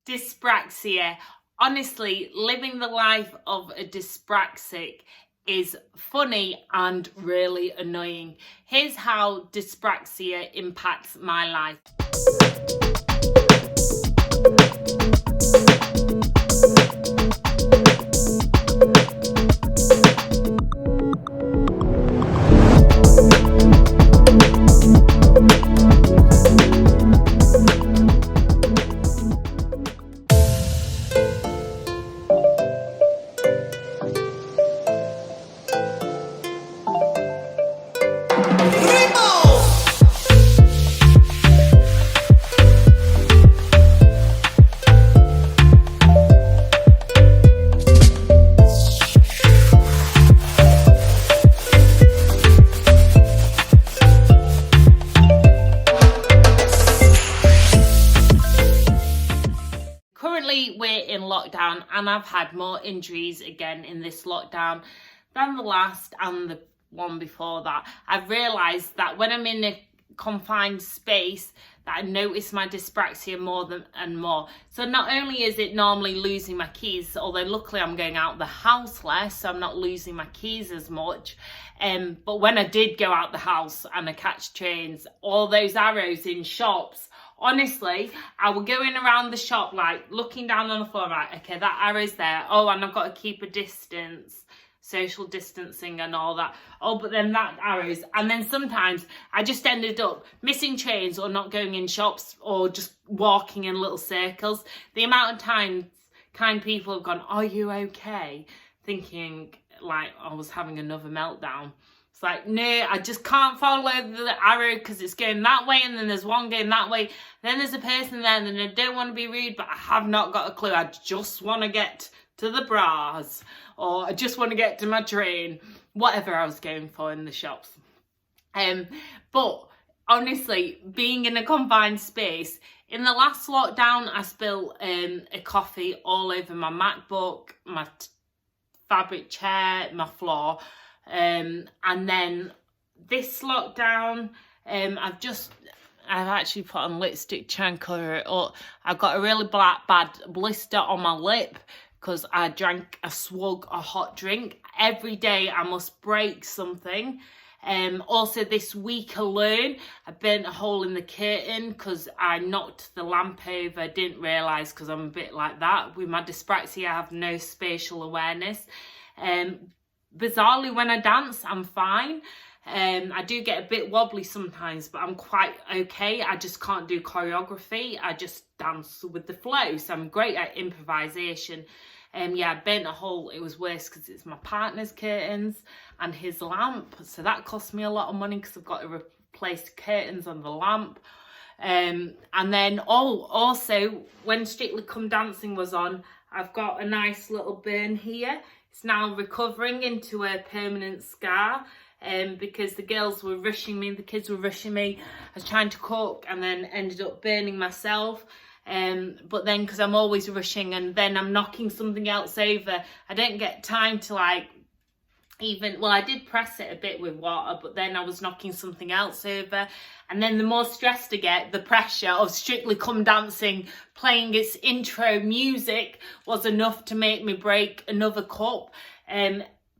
Dyspraxia. Honestly, living the life of a dyspraxic is funny and really annoying. Here's how dyspraxia impacts my life. Currently we're in lockdown and I've had more injuries again in this lockdown than the last and the one before that. I've realised that when I'm in a confined space that I notice my dyspraxia more and more. So not only is it normally losing my keys, although luckily I'm going out the house less, so I'm not losing my keys as much, but when I did go out the house and I catch trains, all those arrows in shops, honestly, I was going around the shop, like looking down on the floor, right, okay, that arrow's there. Oh, and I've got to keep a distance, social distancing and all that. Oh, but then that arrow's, and then sometimes I just ended up missing trains or not going in shops or just walking in little circles. The amount of times kind people have gone, are you okay? Thinking like I was having another meltdown. It's like, no, I just can't follow the arrow because it's going that way and then there's one going that way. Then there's a person there and then I don't want to be rude, but I have not got a clue. I just want to get to the bras or I just want to get to my train, whatever I was going for in the shops. But honestly, being in a confined space, in the last lockdown, I spilled a coffee all over my MacBook, my fabric chair, my floor. And then this lockdown, I've actually put on lipstick, try and colour it up. I've got a really bad blister on my lip because I drank a swig of hot drink. Every day I must break something. Also this week alone, I burnt a hole in the curtain because I knocked the lamp over. Didn't realise because I'm a bit like that. With my dyspraxia, I have no spatial awareness. Bizarrely, when I dance, I'm fine. I do get a bit wobbly sometimes, but I'm quite okay. I just can't do choreography. I just dance with the flow. So I'm great at improvisation. Yeah, I burnt a hole. It was worse because it's my partner's curtains and his lamp. So that cost me a lot of money because I've got to replace curtains on the lamp. And then, also, when Strictly Come Dancing was on, I've got a nice little burn here. It's now recovering into a permanent scar because the girls were rushing me, the kids were rushing me. I was trying to cook and then ended up burning myself. But then because I'm always rushing and then I'm knocking something else over, I don't get time to I did press it a bit with water, but then I was knocking something else over. And then the more stressed I get, the pressure of Strictly Come Dancing playing its intro music was enough to make me break another cup.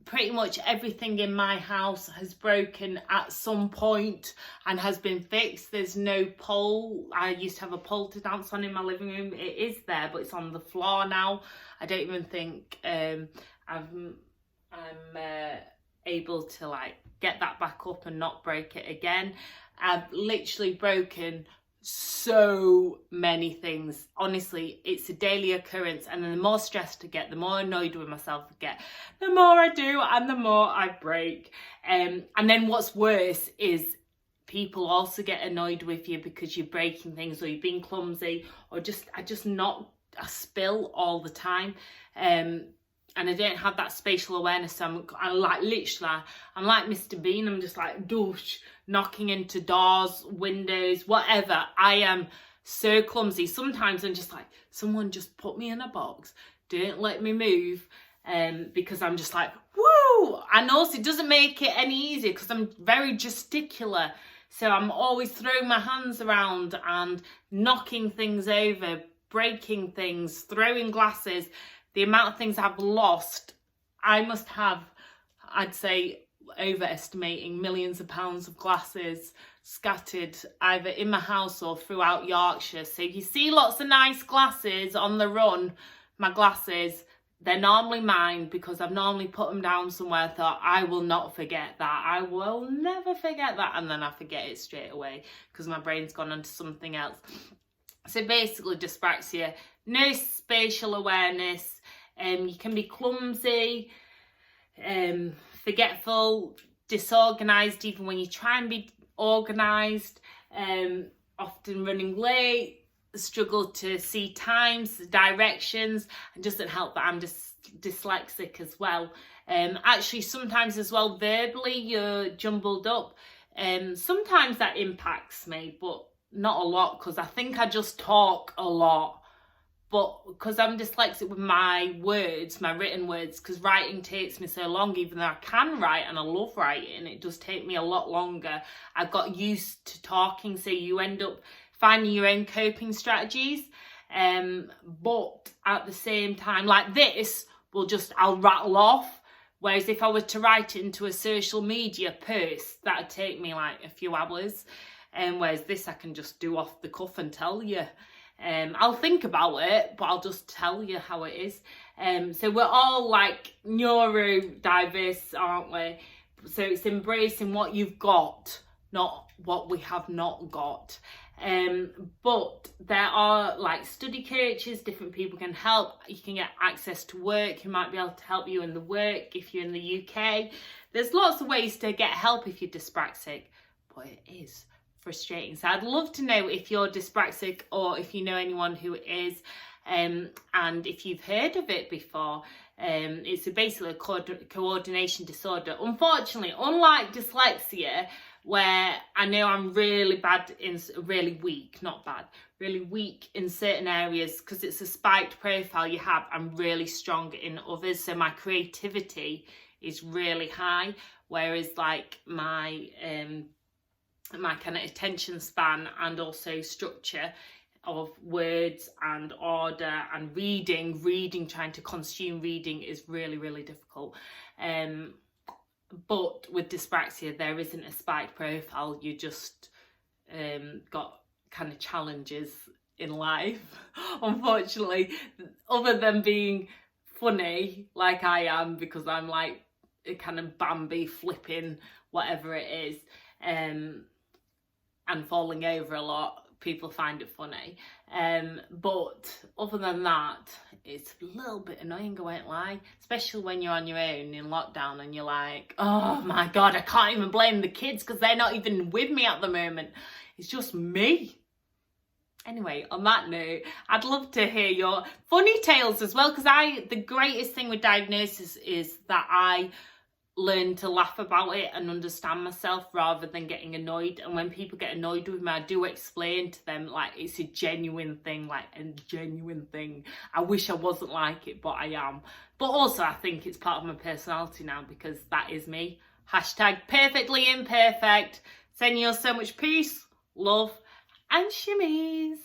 Pretty much everything in my house has broken at some point and has been fixed. There's no pole. I used to have a pole to dance on in my living room. It is there, but it's on the floor now. I don't even think I'm able to get that back up and not break it again. I've literally broken so many things. Honestly, it's a daily occurrence, and then the more stressed I get, the more annoyed with myself I get, the more I do and the more I break. And then what's worse is people also get annoyed with you because you're breaking things or you're being clumsy or I spill all the time. And I don't have that spatial awareness. So I'm like Mr. Bean. I'm just like, douche, knocking into doors, windows, whatever. I am so clumsy. Sometimes I'm just like, someone just put me in a box. Don't let me move. Because I'm just like, woo. And also it doesn't make it any easier because I'm very gesticular. So I'm always throwing my hands around and knocking things over breaking things, throwing glasses, the amount of things I've lost, I must have, I'd say, overestimating millions of pounds of glasses scattered either in my house or throughout Yorkshire. So if you see lots of nice glasses on the run, my glasses, they're normally mine, because I've normally put them down somewhere. I thought, I will not forget that. I will never forget that. And then I forget it straight away because my brain's gone on to something else. So basically dyspraxia, no spatial awareness. You can be clumsy, forgetful, disorganised even when you try and be organised, often running late, struggle to see times, directions, and doesn't help that I'm dyslexic as well. Actually, sometimes as well, verbally you're jumbled up. Sometimes that impacts me, but not a lot, because I think I just talk a lot. But because I'm dyslexic with my words, my written words, because writing takes me so long, even though I can write and I love writing, it does take me a lot longer. I've got used to talking, so you end up finding your own coping strategies. But at the same time, like this, I'll rattle off. Whereas if I were to write it into a social media post, that'd take me like a few hours. Whereas this I can just do off the cuff and tell you. I'll think about it, but I'll just tell you how it is. So we're all like neurodiverse, aren't we? So it's embracing what you've got, not what we have not got. But there are like study coaches, different people can help. You can get access to work who might be able to help you in the work if you're in the UK. There's lots of ways to get help if you're dyspraxic, but it is frustrating. So I'd love to know if you're dyspraxic or if you know anyone who is, and if you've heard of it before. It's basically a coordination disorder. Unfortunately, unlike dyslexia, where I know I'm really weak in certain areas, because it's a spiked profile you have, I'm really strong in others. So my creativity is really high, whereas like my kind of attention span and also structure of words and order and reading, trying to consume reading is really, really difficult. But with dyspraxia, there isn't a spiked profile. You just got kind of challenges in life, unfortunately, other than being funny like I am, because I'm like a kind of Bambi flipping whatever it is, and falling over a lot. People find it funny, but other than that, it's a little bit annoying, I won't lie, especially when you're on your own in lockdown and you're like, oh my god, I can't even blame the kids because they're not even with me at the moment, it's just me. Anyway, on that note, I'd love to hear your funny tales as well, because the greatest thing with diagnosis is that I learn to laugh about it and understand myself rather than getting annoyed. And when people get annoyed with me, I do explain to them like it's a genuine thing, I wish I wasn't like it, but I am. But also I think it's part of my personality now, because that is me. #perfectly imperfect. Sending you so much peace, love and shimmies.